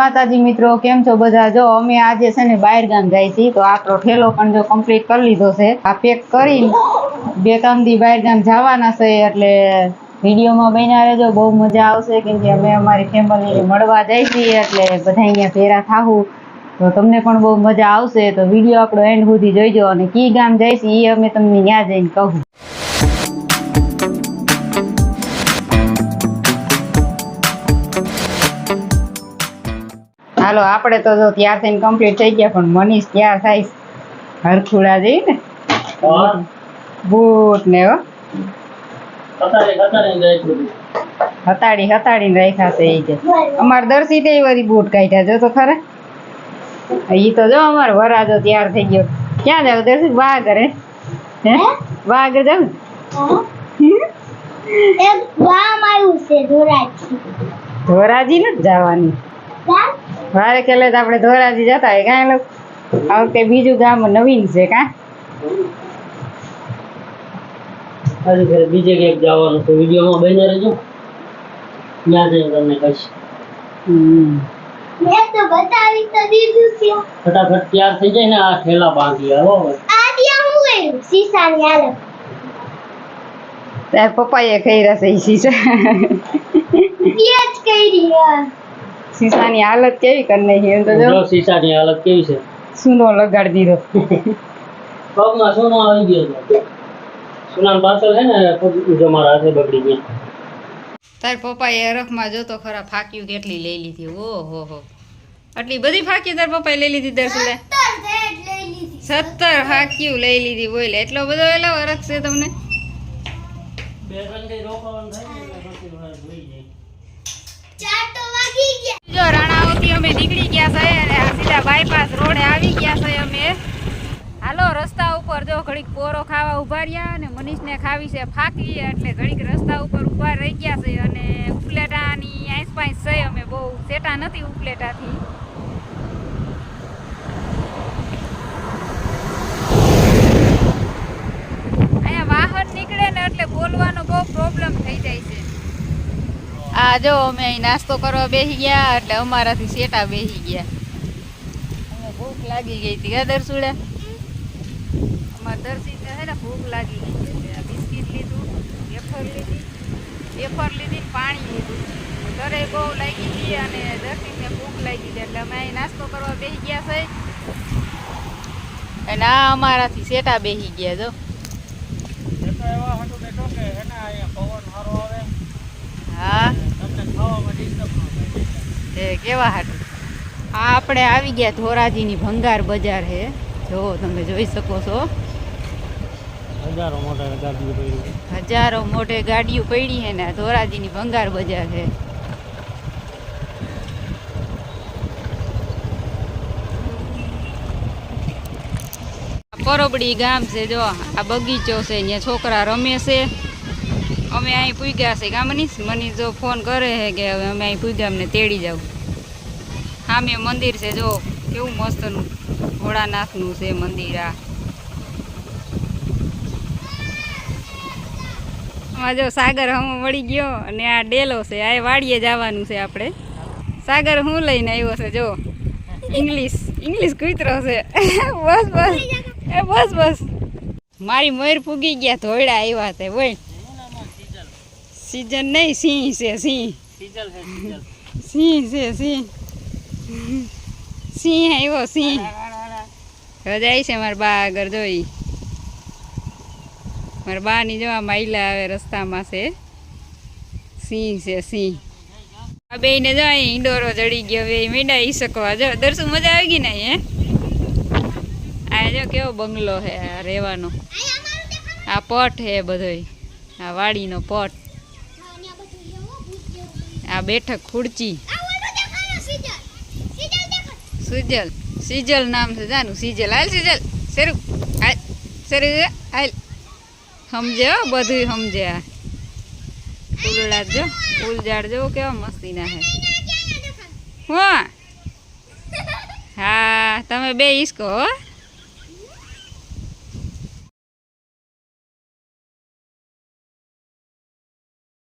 माताजी मित्रों केम छो बधा। जो अमे आज छे ने बाहर गाम जाई छी तो आपरो ठेलो पण जो कम्प्लीट कर लीधो छे। आ पेक करी बे त्रण दी बाहर गाम जवाना छे એટલે વિડિયો માં બન્યા રહેજો। બહુ મજા આવશે કેમ કે અમે અમારી ફેમિલીને મળવા જઈ છીએ એટલે બધા અહીંયા ભેરા થાહુ તો તમને પણ બહુ મજા આવશે। તો વિડિયો આપણો એન્ડ સુધી જોઈજો અને કી ગામ જઈ छी ઈ અમે તમને ન્યા જઈને કહું। हालो आपणे तो जो तैयार थईने कम्प्लीट थई गया पण मनीष तैयार थाई हरखुड़ा जई ने बूट ने हो हताड़ी हताड़ी राख्या छे। ई जे अमार दर्शी ते वरी बूट काढ्या जो तो खरा। ई तो जो अमार वरा जो तैयार थई गयो। क्यां जाव दर्शी? वाह करे हैं वाह करे जाव एक गाम आयु छे धोराजी। धोराजी न जावानी वारे केले तो आपणे धोराजी जता है काई लोग। आ वखते बीजू गाम नवीन छे का अरे फिर बीजे के जावानो तो वीडियो में बने रहजो। न्या जઈને તમને કહીશ। मैं तो बतावी तो दीधुं छे। फटाफट तैयार થઈ જાય ને આ ઠેલા બાંધી આવો। आ दिया હું ગયું સીસાની હાલત। તાર પપ્પાએ કઈરા છે ઈ સીસા તેજ કરી સીસાની હાલત કેવી કરી નાખી। એમ તો જો સીસાની હાલત કેવી છે। સુનો લગાડી દીધો પગમાં સોનો આવી ગયો છે। સુનાન પાછળ છે ને પગ જો મારા હાથે બગડી ગયા। તાર પપ્પાએ હરખમાં જોતો ખરા ફાક્યું કેટલી લઈ લીધી। ઓહો હો આટલી બધી ફાક્યું તાર પપ્પાએ લઈ લીધી દર્શલે 70 ફાક્યું લઈ લીધી। બોલ એટલો બધો એલો હરખ છે તમને। બે ઘંટે રોકાવાનું થાય ને પછી જોઈ જાય। 4 તો વાગી ગયા। જો રાણાઓથી અમે નીકળી ગયા છે અને આ સીધા બાયપાસ રોડે આવી ગયા છે અમે। હાલો રસ્તા ઉપર જો ઘડીક પોરો ખાવા ઉભા રહ્યા અને મનીષને ખાવી છે ફાકી એટલે ઘડીક રસ્તા ઉપર ઉભા રહી ગયા છે અને ઉપલેટાની આસપાસ છે અમે બહુ સેટા નથી ઉપલેટાથી। અહીંયા વાહન નીકળે ને એટલે બોલવાનો બહુ પ્રોબ્લેમ થઈ જાય છે। આ જો અમે અહીં નાસ્તો કરવા બેસી ગયા એટલે અમારાથી સેટા બેસી ગયા। અમે ભૂખ લાગી ગઈ હતી હા દરસુડા। અમાર દર્શી છે ને ભૂખ લાગી ગઈ છે। બિસ્કિટ લીધું વેફર લીધી પાણી લીધું। ઘરે બહુ લાગી હતી અને દર્શીને ભૂખ લાગી હતી એટલે અમે અહીં નાસ્તો કરવા બેસી ગયા છે અને આ અમારાથી સેટા બેસી ગયા જો। हाँ केवा हाटू आ आपणे आवी गया धोराजी नी भंगार बजार है। जो तमे जोई सको छो हजारों मोटे गाड़ियों पड़ी है ना। धोराजी नी भंगार बजार है। परोबड़ी गाम से जो आ बगीचो से ने छोकरा रमे से। અમે અહીં પૂગ્યા છે કા મનીષ? મનીષ જો ફોન કરે છે કે હવે અમે અહીં પૂગ્યા અમને તેડી જાવ। સામે મંદિર છે જો કેવું મસ્તનું ભોળાનાથનું છે મંદિર। આ જો સાગર હમ વળી ગયો અને આ ડેલો છે આ વાડીએ જવાનું છે આપણે। સાગર હું લઈને આવ્યો છે જો ઇંગ્લિશ કૂતરો છે બસ બસ એ બસ બસ મારી મયુર પૂગી ગયા ધોયડા આવ્યા છે। બોલ सीजन नहीं सिंह से सिंह सिंह से सिंह सिंह है वो सिंह हो जाए से मार बा अगर जोई मार बा नी जो महिला आवे रस्ता में से सिंह से सिंह अब ने जो इंडोरो जड़ी गयो वे मीडा ई सकवा जो दर्शु मजा आवेगी नहीं है। आ जो केवो बंगलो है आ रेवानो आ पट है बधोई आ वाड़ी नो पट आ बैठक खुर्ची सीजल सीजल नाम से जानू सीजल हाल सीजल सेरू हाल सेरू हाल समझे बधु समझे। आ फूलड़ा जो फूल झाड़ जो केवा मस्ती ना है। हाँ हाँ तमे बे इसको